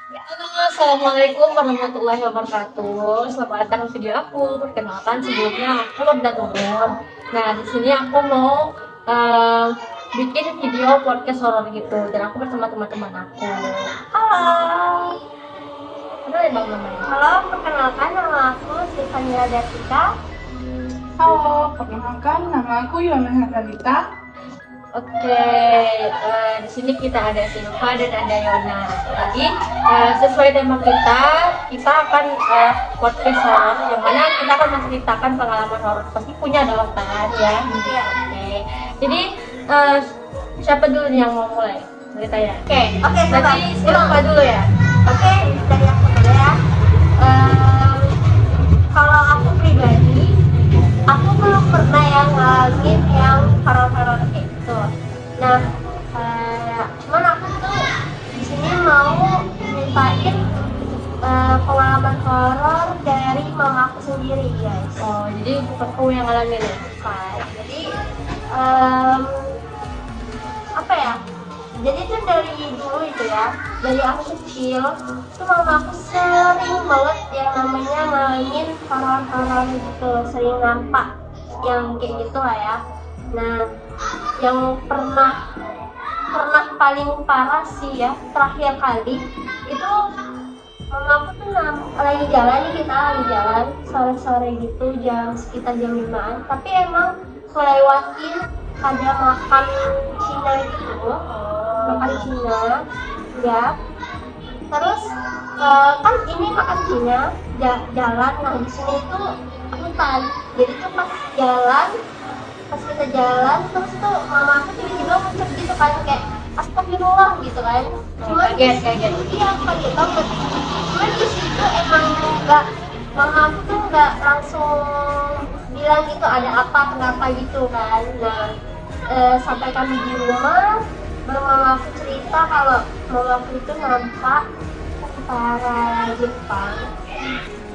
Halo, assalamualaikum warahmatullahi wabarakatuh. Selamat datang di video aku. Perkenalkan sebelumnya aku Lobda Turun. Nah, di sini aku mau eh, bikin video podcast horor gitu. Dan aku bersama teman-teman aku. Halo, Kenal ya bang namanya? halo, perkenalkan nama aku Stefania Datika. Halo, perkenalkan nama aku Yona Handalita. Oke, di sini kita ada Silva dan ada Yona. Jadi sesuai tema kita akan podcast horor, yang mana kita akan menceritakan pengalaman horor. Pasti punya dong kan ya. Iya. Oke, jadi eh, siapa dulu nih yang mau mulai ceritanya? Oke, Berarti Silva dulu ya. Oke, dari aku dulu ya. Em, Kalau aku pribadi, aku belum pernah yang ngalamin yang horor-horor kayak gitu. Nah, cuman aku tuh di sini mau ceritain pengalaman horor dari mama aku sendiri, guys. Oh, jadi bukan kamu yang ngalamin ya? Bukan. Jadi em, apa ya, jadi tuh dari dulu itu ya, dari aku kecil tuh mama aku sering banget yang namanya ngalamin horor-horor gitu, sering nampak yang kayak gitu lah ya. Nah, yang pernah pernah paling parah sih ya, terakhir kali itu mama aku tuh lagi jalan nih, kita lagi jalan sore-sore gitu, jam sekitar jam 5-an, tapi emang ngelewatin ada makan Cina gitu, makan Cina ya. Terus kan ini makan Cina jalan, nah di sini itu hutan, jadi tuh pas kita jalan terus tuh mama aku tiba-tiba muncul gitu kan, kayak astagfirullah gitu kan. Cuman Kaget. iya, kaget banget. Cuman di situ emang nggak, mama aku tuh nggak langsung bilang gitu ada apa kenapa gitu kan. Nah, sampai kami di rumah baru mama aku cerita kalau mama aku itu nampak tentara Jepang,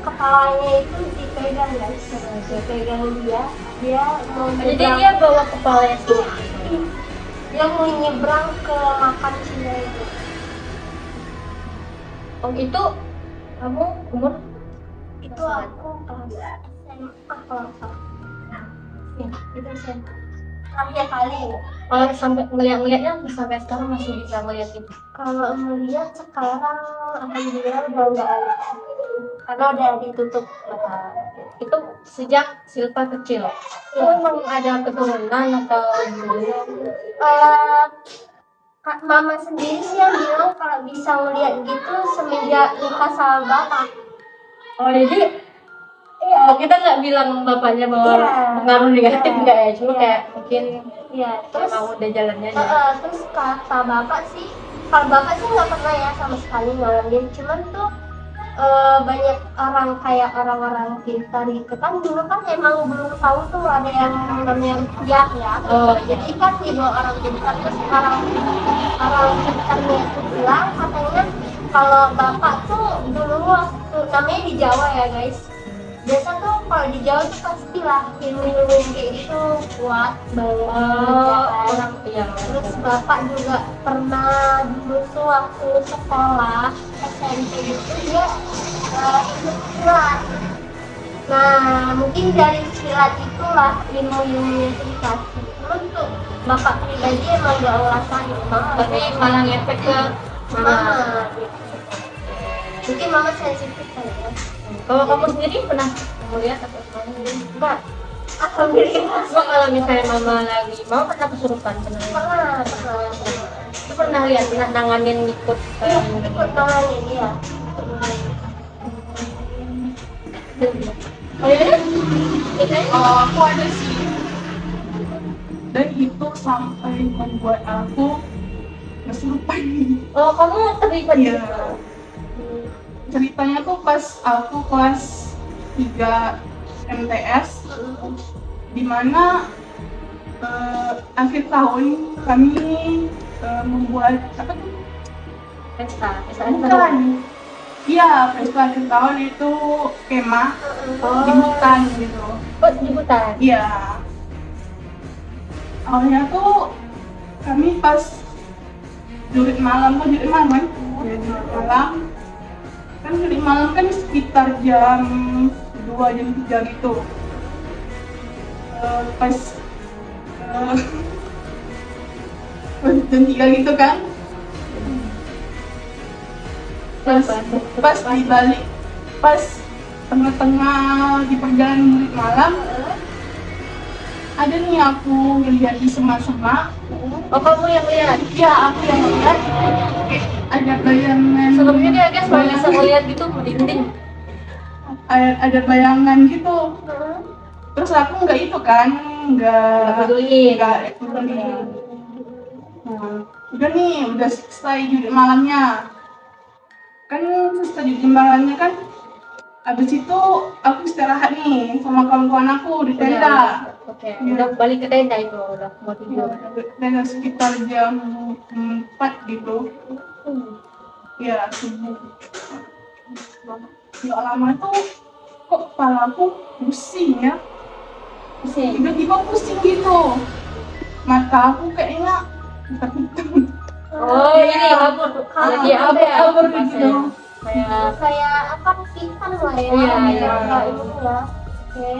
kepalanya itu dipegang, guys, dipegang dia mau Jadi nyebrang, dia bawa kepalanya sendiri. dia mau nyebrang ke makam Cina itu. Oh itu kamu umur Itu aku kelas SMA kalau nggak salah. Ya, itu SMA terakhir kali. kalau sampai ngeliat-ngeliatnya sampai sekarang masih bisa ngeliat itu. Kalau melihat sekarang alhamdulillah udah nggak ada, karena udah ditutup mata. Itu sejak Silva kecil. Itu memang ada keturunan atau gimana? Eh, Kak mama sendiri sih yang bilang kalau bisa ngeliat gitu semenjak nikah sama bapak. Oh jadi kita nggak bilang bapaknya bahwa Iya. pengaruh negatif Iya. nggak ya, cuma Iya. kayak mungkin Iya, terus emang udah jalannya aja. terus kata bapak sih, kalau bapak sih nggak pernah ya sama sekali ngalamin. Cuman tuh banyak orang kayak orang-orang pintar gitu kan, dulu kan emang belum tahu tuh ada yang namanya rupiah ya. Oh, Jadi kan dibawa orang pintar, terus orang pintarnya itu bilang katanya kalau bapak tuh dulu waktu, namanya di Jawa ya guys, biasa tuh kalau di Jawa tuh pastilah ilmu-ilmu kayak itu kuat banget ya kan. orang yang Terus bapak juga pernah dulu tuh waktu sekolah SMP gitu dia ikut silat. Nah, mungkin dari silat itulah ilmu-ilmu yang dikasih. Cuman tuh bapak pribadi emang gak ngerasain, tapi malah ngefek ke mama mama. gitu. Mungkin mama sensitif kali ya. Kalau kamu sendiri pernah melihat atau gimana? Enggak, alhamdulillah. Cuma kalau misalnya mama lagi mau pernah kesurupan pernah. Pernah. Itu pernah lihat nanganin ikut Iya, ikut nangani dia. Oh iya? Aku ada sih, dan itu sampai membuat aku kesurupan. Oh kamu terlibat Iya. juga? Ceritanya tuh pas aku kelas 3 MTS, dimana akhir tahun kami membuat apa tuh? Pesta Bukan. Iya, pesta akhir tahun itu kemah di hutan gitu. Oh di hutan. Iya. Awalnya tuh kami pas jurit malam kan? Jurit malam. kan tadi malam kan sekitar jam 2 jam 3 gitu. Pas pas jam 3 gitu kan, pas di balik, pas tengah-tengah di perjalanan mudik malam, ada nih aku ngeliat di semak-semak. Oh, kamu yang lihat? Ya, aku yang lihat ada bayangan. Sebelumnya dia guys kalau bisa ngeliat gitu merinding. Ada bayangan gitu. Terus aku nggak itu kan, Nggak peduli. nggak peduli. Nah, udah nih, udah selesai judi malamnya. Kan selesai judi malamnya kan, abis itu aku istirahat nih sama kawan-kawan aku di tenda. Oke, udah balik ke tenda itu, udah mau tidur. Tenda sekitar jam 4 gitu. Ya, subuh. Nggak lama tuh kok kepala aku pusing ya. Tiba-tiba pusing gitu. Mata aku kayaknya hitam-hitam. Oh, ini kabur. Lagi apa ya? Kabur gitu. Kayak apa pingsan lah ya. Iya, iya. Oke.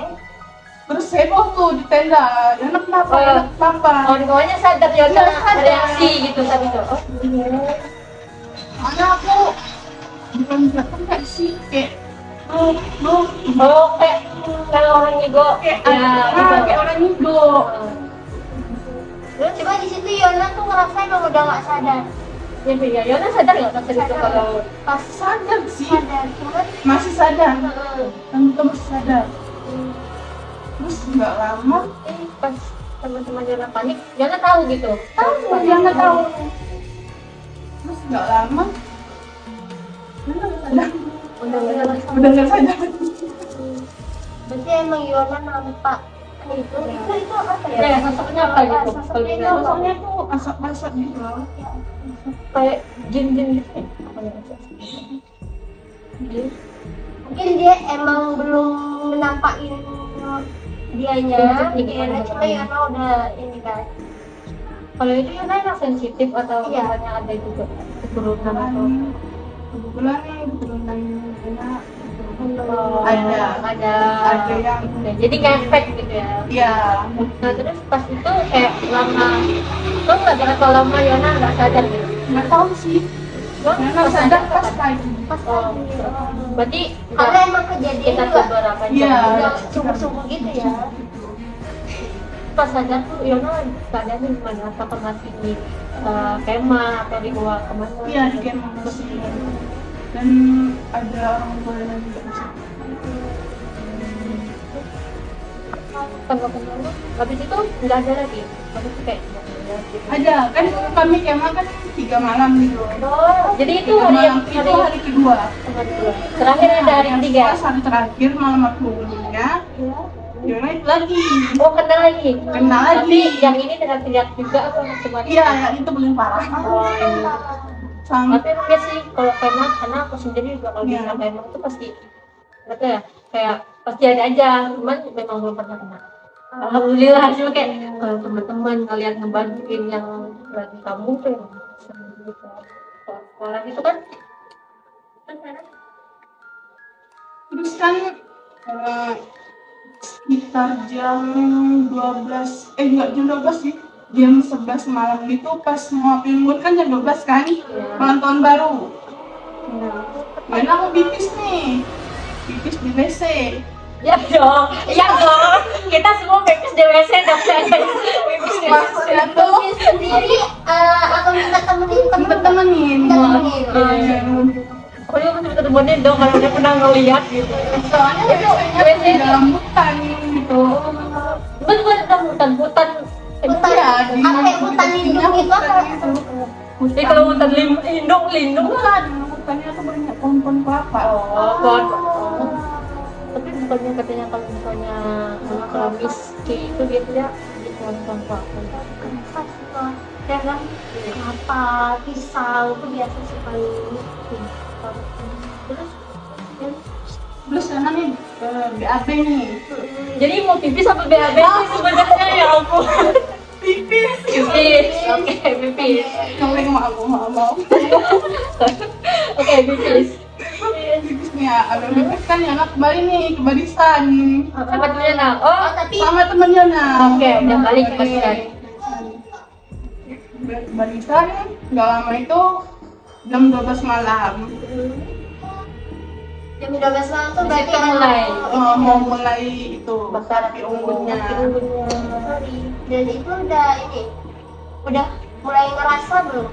Terus heboh tuh di tenda. Anak kenapa? Anak kenapa? kawan-kawannya sadar ya, Iya, sadar. reaksi gitu saat itu. Oh, Mana aku bukan jatuh nggak sih kayak lu kayak orang ngigo. kayak Ya, kayak orang ngigo. Terus coba di situ Yona tuh ngerasain kalau udah nggak sadar. Ya, Yona sadar nggak waktu itu kalau Pas sadar sih, Sadar, cuman masih sadar. Tentu masih sadar. Terus nggak lama, pas teman-teman Yona panik, Yona tahu gitu. dia nggak tahu. Terus nggak lama, dia nggak sadar. Udah nggak sadar. berarti emang Yona nampak itu apa ya? Ya, sosoknya apa gitu? Kalau Sosoknya misalnya Soalnya tuh asap-asap gitu. kayak jin-jin gitu ya? Apa ya? Jin? mungkin dia emang belum menampakin dianya, Yona, cuma Yona udah ini kan. Kalau itu Yona anak sensitif atau Iya. misalnya ada juga keturunan atau Kebetulan nih kebetulan enak. ada yang jadi ngefek gitu ya. ya Nah terus pas itu kayak lama, tuh nggak berapa lama Yona nggak sadar gitu. nggak tahu sih. Yona Nggak sadar pas pagi. berarti Karena emang kejadian kita juga beberapa Iya. udah sungguh-sungguh gitu ya. pas sadar tuh Yona keadaannya gimana? Apakah masih di kemah atau dibawa kemana? Iya di kemah masih. Dan ada orang tua yang juga masih. Tanggapan habis itu nggak ada lagi. Habis itu kayak Ada kan kami kemah kan 3 malam gitu. jadi itu 3 hari yang malam itu hari kedua. terakhir ada hari ketiga. Pas hari terakhir malam aku punya. Yona itu lagi. Oh kena lagi. Kena lagi. Tapi yang ini teriak-teriak juga apa cuma? Iya, yang itu belum parah. Oh, iya. Sampai Tapi enggak sih kalau kemah, karena aku sendiri juga kalau Iya. bilang kemah itu pasti apa ya, kayak pasti ada aja, cuman memang belum pernah kena. Alhamdulillah cuma kayak kalau teman-teman kalian ngebantuin yang lagi kamu tuh yang seneng gitu. Kalau sekolah itu kan terus kan sekitar jam 12 enggak jam 12 sih, jam 11 malam itu pas mau pilgub kan jam 12 kan, malam tahun baru. Nah, aku pipis nih, pipis di WC. ya dong, kita semua pipis di WC dong pipis di WC. Maksudnya tuh Sendiri akan minta temenin temen-temenin. Aku juga masih temenin dong kalau udah pernah ngeliat gitu. Soalnya WC-nya tuh di dalam hutan gitu. Betul dong hutan. hutan Iya, di apa hutan lindung itu apa? Jadi kalau hutan lindung Bukan, hutannya tuh banyak pohon-pohon kelapa. pohon. Tapi bukannya katanya kalau misalnya kelamis kayak itu biasanya di pohon kelapa. Ya kan? Kelapa, pisang itu biasa sih paling. Terus karena nih BAB nih. Jadi mau pipis apa BAB sih sebenarnya ya ampun. Pipis. Oke, pipis. Kamu yang mau. Oke, pipis. ya agak mepet kan ya nak kembali nih ke barisan Sama temennya nah. Oh, tapi sama temennya nah. Oke, udah balik ke barisan. Barisan nggak lama itu jam 12 malam. jam 12 malam tuh berarti Itu mulai. Mau mulai itu Bakar api unggunnya. sorry. Dan itu udah ini udah mulai ngerasa belum?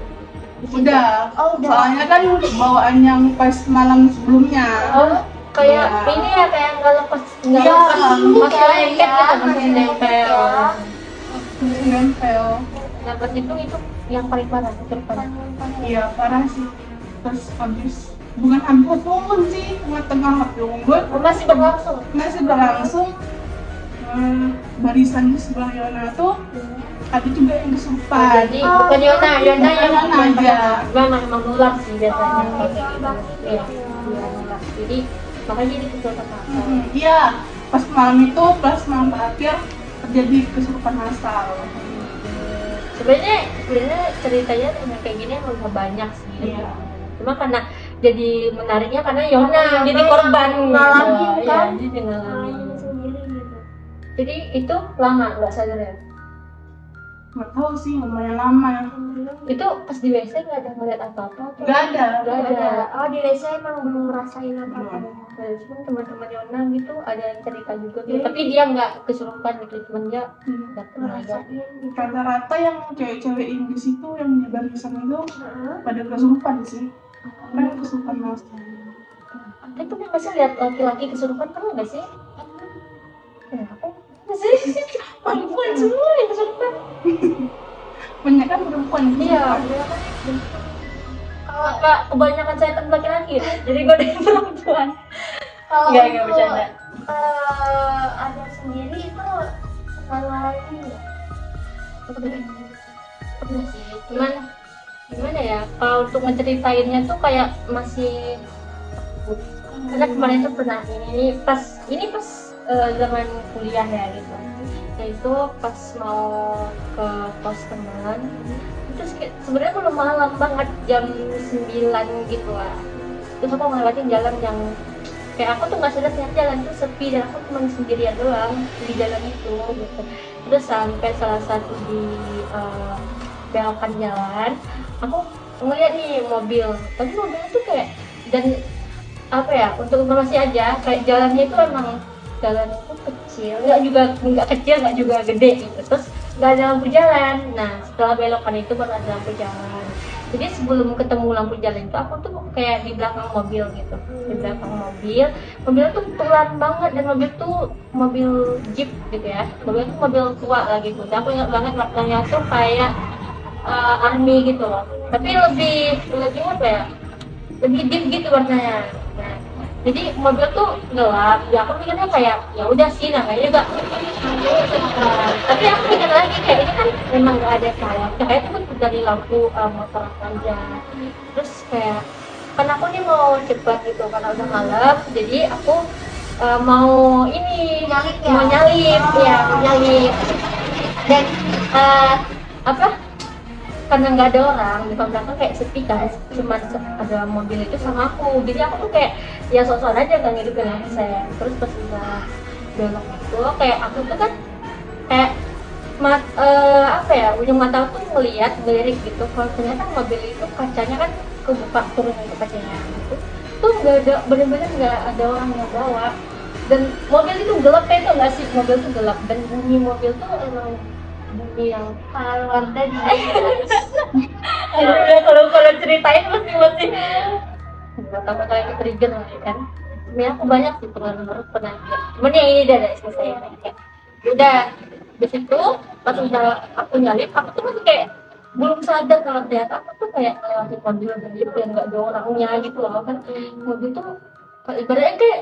Udah. Oh, udah. Soalnya kan bawaan yang pas malam sebelumnya. Oh, kayak Iya. ini ya kayak nggak lepas nggak Iya, lepas ini masih kayak lengket ya, gitu masih masih nempel. lengket Masih nempel. Nah pas itu yang paling parah itu parah. Iya parah sih. Terus habis bukan habis api unggun sih, tengah api unggun Oh, masih berlangsung. masih berlangsung. Barisan di sebelah Yona tuh ada juga yang kesurupan. Jadi bukan Yona yang Yona aja. memang menular sih biasanya. Oh, Iya, iya menular. Jadi makanya jadi kesurupan masal. Iya, pas malam itu, pas malam terakhir terjadi kesurupan massal. Sebenarnya ceritanya yang kayak gini emang gak banyak sih. Iya. Cuma karena jadi menariknya karena Yona Yona jadi korban ngalamin gitu. kan? Iya, jadi ngalamin. sendiri gitu. Jadi itu lama nggak sadar ya? Nggak tahu sih, lumayan lama. Itu pas di WC nggak ada ngeliat apa-apa? atau- Nggak ada. Nggak ada. Oh, di WC emang belum ngerasain apa-apa. Nah, cuma teman-teman Yona gitu ada yang cerita juga gitu. Tapi dia nggak kesurupan gitu, cuma dia nggak pernah ada. Ngerasain gitu. Rata-rata yang cewek-cewek yang di situ yang di barisan itu pada kesurupan sih. Kan kesurupan massal. Tapi pernah nggak sih lihat laki-laki kesurupan, pernah nggak sih? Ya, aku nggak sih. Perempuan semua yang kesurupan. Banyak kan perempuan yang Iya. kesurupan. Kalau Kak, kebanyakan saya temen laki-laki, jadi gue dari perempuan. kalau Nggak untuk, bercanda. ada sendiri itu ngalamin nggak? Pernah sih, cuman gimana ya, kalau untuk menceritainnya tuh kayak masih takut. Karena kemarin tuh pernah ini pas zaman kuliah ya gitu. Nah itu pas mau ke kos teman, itu sebenarnya belum malam banget, jam 9 gitu lah. Terus aku ngelewatin jalan yang kayak aku tuh nggak sadar ternyata jalan tuh sepi dan aku cuma sendirian doang di jalan itu gitu. Terus sampai salah satu di belokan jalan, aku ngeliat nih mobil, tapi mobilnya tuh kayak, dan apa ya, untuk informasi aja, kayak jalannya itu emang jalan itu kecil, nggak kecil nggak juga gede gitu. Terus nggak ada lampu jalan. Nah setelah belokan itu baru ada lampu jalan. Jadi sebelum ketemu lampu jalan itu aku tuh kayak di belakang mobil gitu, di belakang mobil tuh pelan banget, dan mobil tuh mobil jeep gitu ya, mobil tuh mobil tua lah gitu. Dan aku ingat banget warnanya tuh kayak army gitu loh, tapi lebih apa ya, lebih deep gitu warnanya. Nah, jadi mobil tuh gelap, ya aku mikirnya kayak ya udah sih namanya juga. Tapi aku mikir lagi kayak ini kan memang nggak ada cahaya, cahaya itu kan dari lampu motor aja. Terus kayak kan aku nih mau cepat gitu karena udah malam, jadi aku mau ini Nyalip ya? mau nyalip ya, mau nyalip. Dan apa, karena nggak ada orang di belakang kayak sepi kan, cuma ada mobil itu sama aku, jadi aku tuh kayak ya sok-sok aja kan ngidupin aksen. Terus pas udah belok itu kayak aku tuh kan kayak apa ya, ujung mata aku tuh ngelirik gitu, kalau ternyata mobil itu kacanya kan kebuka turun ke kacanya gitu, tuh nggak ada, bener-bener nggak ada orang yang bawa. Dan mobil itu gelap ya, itu nggak sih, mobil tuh gelap, dan bunyi mobil tuh emang bunyi yang Keluar dari aduh ya, kalau ceritain masih takut lagi trigger lagi kan. Sebenarnya aku banyak sih pernah cuman yang ini dari istri saya kayak udah di situ. Pas udah aku nyalip, aku tuh masih kayak belum sadar kalau ternyata aku tuh kayak ngelewatin mobil gitu yang nggak ada orangnya gitu loh kan. Mobil tuh ibaratnya kayak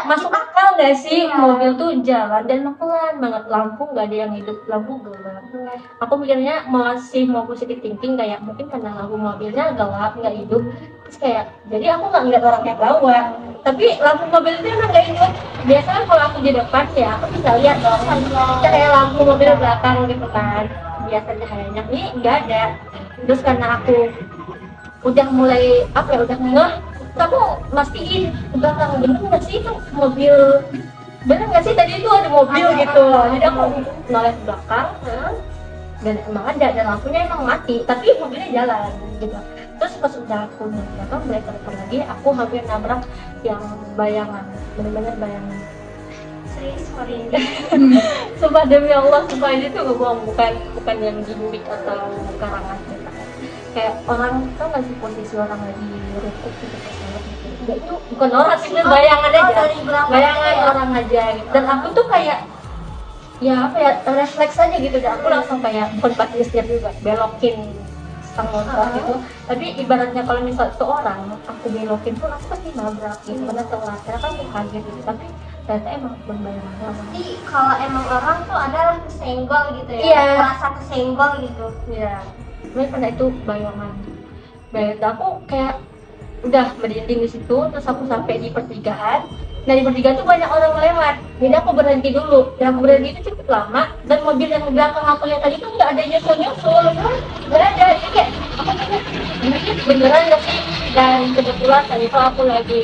masuk akal nggak sih, mobil tuh jalan dan pelan banget, lampu nggak ada yang hidup, lampu gelap. Aku mikirnya masih mau positive thinking kayak mungkin karena lampu mobilnya gelap nggak hidup, terus kayak jadi aku nggak ngeliat orang yang bawa, tapi lampu mobil itu emang nggak hidup. Biasanya kalau aku di depan ya aku bisa lihat dong kayak lampu mobil belakang gitu kan, biasa cahayanya, ini nggak ada. Terus karena aku udah mulai apa ya, udah ngeh kamu mastiin ke belakang, bener nggak sih itu mobil, bener nggak sih tadi itu ada mobil gitu. Jadi aku noleh ke belakang, dan emang ada, dan lampunya emang mati tapi mobilnya jalan gitu. Terus pas udah aku nonton balik ke depan lagi, aku hampir nabrak yang bayangan, bener-bener bayangan. Serius sorry. Sumpah demi Allah, sumpah ini tuh gak bohong, bukan yang gimmick atau karangan cerita. Kayak orang, tau gak sih posisi orang lagi rukuk gitu pas sholat gitu. Enggak, itu bukan orang sih, itu bayangan aja, dari belakang bayangan ya. orang aja gitu. Dan aku tuh kayak ya apa ya, refleks aja gitu, dan aku langsung kayak bukan pakai setir juga, belokin stang motor gitu. Tapi ibaratnya kalau misal itu orang, aku belokin pun aku pasti nabrak gitu, karena telat, karena kan aku kaget gitu. Tapi ternyata emang berbayangan orang. Jadi kalau emang orang tuh adalah kesenggol gitu ya, Iya. merasa kesenggol gitu. Ya, tapi karena itu bayangan. Bayangan aku kayak udah merinding di situ, terus aku sampai di pertigaan. Nah di pertigaan tuh banyak orang lewat, jadi aku berhenti dulu. Dan aku berhenti itu cukup lama, dan mobil yang di belakang aku lihat tadi tuh nggak ada nyusul, nggak ada. Jadi kayak aku pikir ini beneran nggak sih? Dan kebetulan tadi itu aku lagi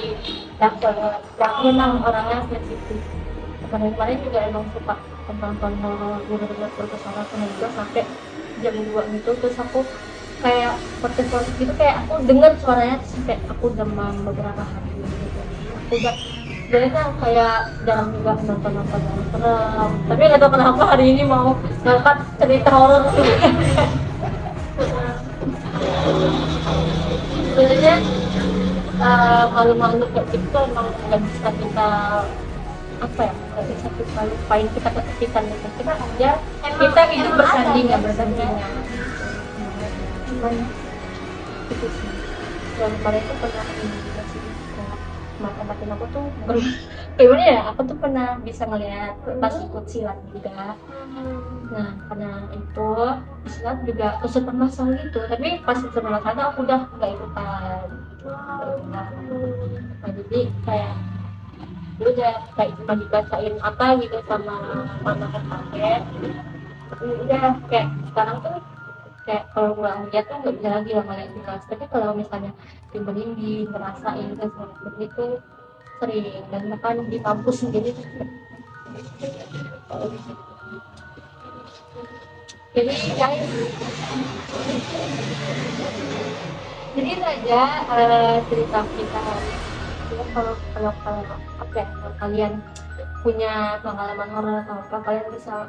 daftar, dan memang orangnya sensitif. Kemarin juga emang suka nonton horor, bener-bener berkesan juga sampai jam 2 gitu. Terus aku kayak protes gitu, kayak aku dengar suaranya sampai aku demam beberapa hari gitu. Aku udah sebenarnya kan kayak jarang juga nonton yang serem, tapi nggak tahu kenapa hari ini mau ngangkat cerita horor tuh. Sebenarnya malu-malu kayak gitu emang nggak bisa kita apa ya, nggak bisa kita lupain, kita ketikan gitu. Kita aja kita hidup emang bersanding ada ya, bersandingnya. Cuman itu sih yang kemarin tuh pernah ini juga sih, kayak mata-matiin aku tuh gimana ya, aku tuh pernah bisa ngeliat pas ikut silat juga. Nah karena itu di silat juga kesulitan masang gitu, tapi pas kesulitan masang aku udah nggak ikutan. Nah jadi kayak dia udah kayak cuma dibacain apa gitu sama mama kaget. Udah kayak sekarang tuh kayak kalau nggak ngeliat tuh nggak bisa lagi lah ngeliat di kelas. Tapi kalau misalnya di ngerasain dan seperti itu sering, dan bahkan di kampus jadi ya, jadi itu aja cerita kita. Ya, kalau apa ya, kalau kalian punya pengalaman horor atau apa, kalian bisa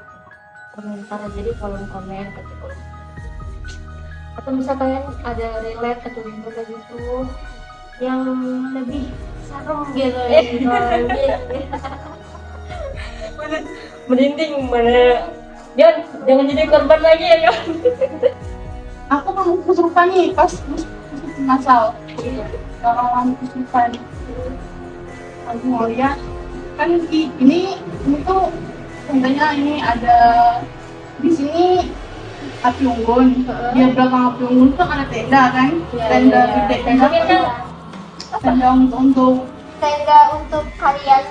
komentar aja di kolom komen gitu. Atau misal kalian ada relate atau gimana gitu yang lebih Serem gitu ya. merinding mana. Jangan jadi korban lagi ya, Yon. Aku belum kesurupan nih pas masal orang kesurupan. Aku mau lihat kan ini tuh tendanya ini ada di sini api unggun. Di belakang api unggun tuh ada tenda kan, tenda gede, tenda untuk Tenda untuk kalian.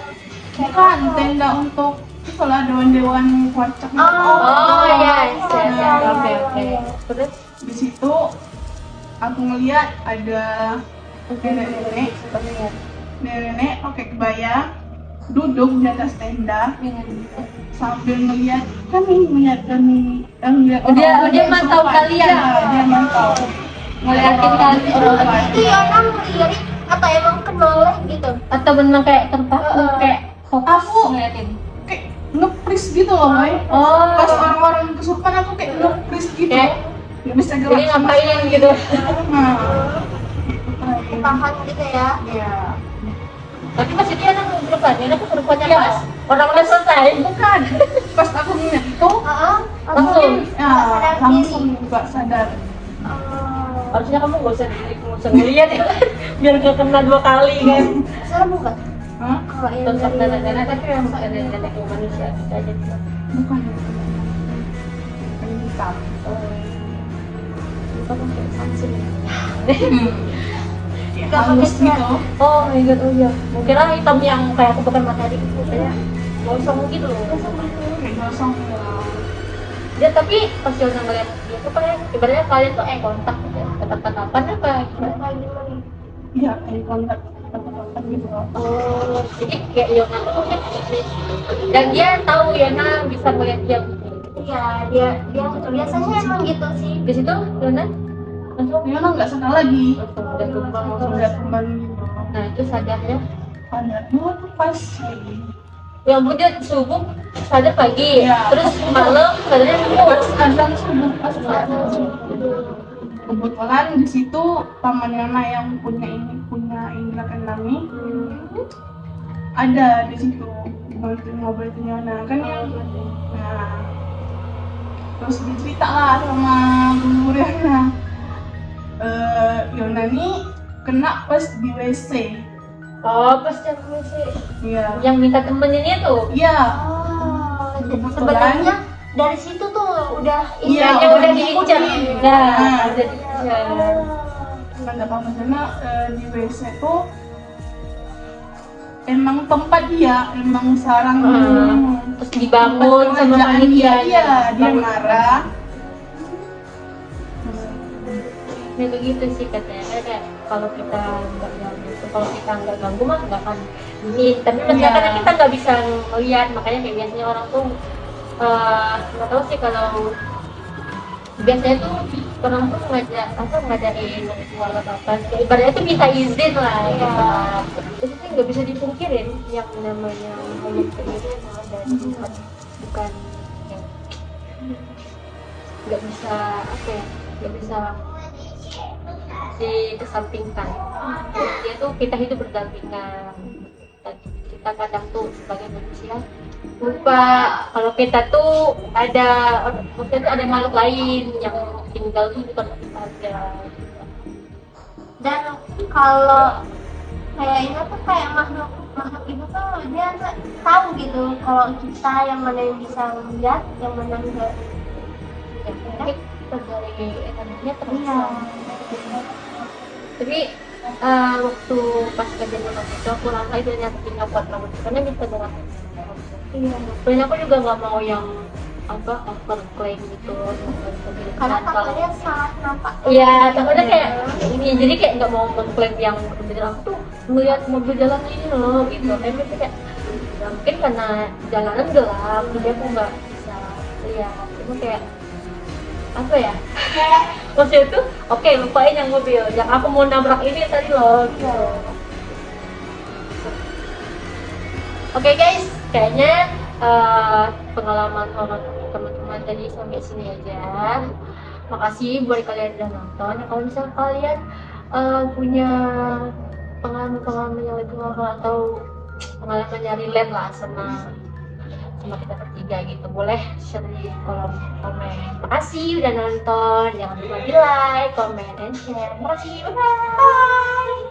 bukan tenda untuk kalau ada dewan wacak. Oh ya, Nah, oke. Terus di situ aku ngeliat ada nenek pakai kebaya duduk di atas tenda sambil melihat kami. Dia mantau kalian. Dia mantau ngeliatin kalian Itu Yona melirik atau emang kenoleh gitu? atau benar kayak terpaku, kayak fokus Aku- ngeliatin. kayak ngepris gitu loh, Boy. Oh, Pas orang-orang kesurupan aku kayak ngepris gitu, Kayak- nggak bisa gerak. jadi ngapain gitu. Nah, Tahan gitu ya. ya. Tapi masih dia anak kesurupannya pas orang udah selesai. Bukan. Pas aku ngeliat itu, Langsung. ya, langsung nggak sadar. Harusnya kamu nggak usah ngeliat ya, biar gak kena 2 kali kan. Serem bukan? Hah? Kalau yang Tetap dari dana tapi memang ada dana ke manusia kita aja. Bukan. Bukan hitam. Kita kan kayak Samsung. Ya, halus gitu. Oh my god, oh iya. Mungkin hitam yang kayak aku pakai matahari itu kayak gosong gitu loh. Kayak gosong. Ya tapi pas Yona ngeliat dia tuh kayak ibaratnya kalian tuh kontak gitu. Tatapan apa? kayak gimana? ya kayak kontak gitu loh. Oh, jadi kayak Yona tuh kan, dan dia tahu Yona bisa melihat dia. Iya, dia biasanya emang gitu sih. Di situ Yona langsung Dia kan nggak sadar lagi, udah tumbang langsung langsung. lihat kembali gitu. Nah itu sadarnya. Ada dua tuh pas Yang dia subuh sadar pagi, Iya. terus malam sadarnya pas azan subuh, pas azan subuh. Kebetulan di situ paman Yona yang punya indra kendami ada di situ bantuin ngobatin Yona kan yang nah terus dicerita lah sama guru Yona. Yona nih kena pas di WC. Oh, pas yang sih Iya. yang minta temeninnya tuh. Iya. Oh, Kebetulan. sebenarnya dari situ tuh udah Iya, Yang udah udah diincar. diikutin. Nah, Nah. udah diincar. Kata paman Yona di WC tuh emang tempat dia, emang sarang Terus dibangun sama kerajaan panitia. dia dia marah. Ya begitu sih katanya, kayak kalau kita nggak ganggu, kalau kita nggak ganggu mah nggak akan ini. Tapi Iya. kadang kita nggak bisa melihat, makanya kayak biasanya orang tuh nggak tahu sih kalau biasanya tuh orang tuh ngadain ritual apa kayak ibaratnya tuh minta izin lah gitu. Itu sih nggak bisa dipungkirin yang namanya makhluk itu ada di tempat, bukan yang nggak bisa apa ya, nggak bisa dikesampingkan. Dia tuh kita hidup berdampingan. Kita kadang tuh sebagai manusia lupa kalau kita tuh ada, maksudnya tuh ada makhluk lain yang tinggal tuh bukan kita aja. dan kalau kayak ini tuh kayak makhluk itu tuh dia tahu gitu kalau kita yang mana yang bisa melihat, yang mana enggak. Ya, mungkin dari energinya Iya. terasa. Tapi waktu pas kejadian waktu itu aku rasa itu ternyata tinggal buat banget karena bisa dengan Iya. dan aku juga nggak mau yang apa overclaim gitu. Karena Kalau takutnya salah nampak. iya takutnya kayak ini, jadi kayak nggak mau mengklaim yang bener aku tuh melihat mobil jalan ini loh gitu. Tapi itu kayak ya mungkin karena jalanan gelap jadi aku nggak bisa lihat. Itu kayak apa ya, maksudnya itu oke, lupain yang mobil, yang aku mau nabrak ini tadi loh gitu. Oke guys, kayaknya pengalaman horor teman-teman tadi sampai sini aja. Makasih buat kalian yang udah nonton. Kalau misalnya kalian punya pengalaman-pengalaman yang lebih horor atau pengalaman yang relate lah sama kita bertiga gitu, boleh share di kolom komen. Makasih udah nonton, jangan lupa di like, comment, and share. Makasih, bye bye.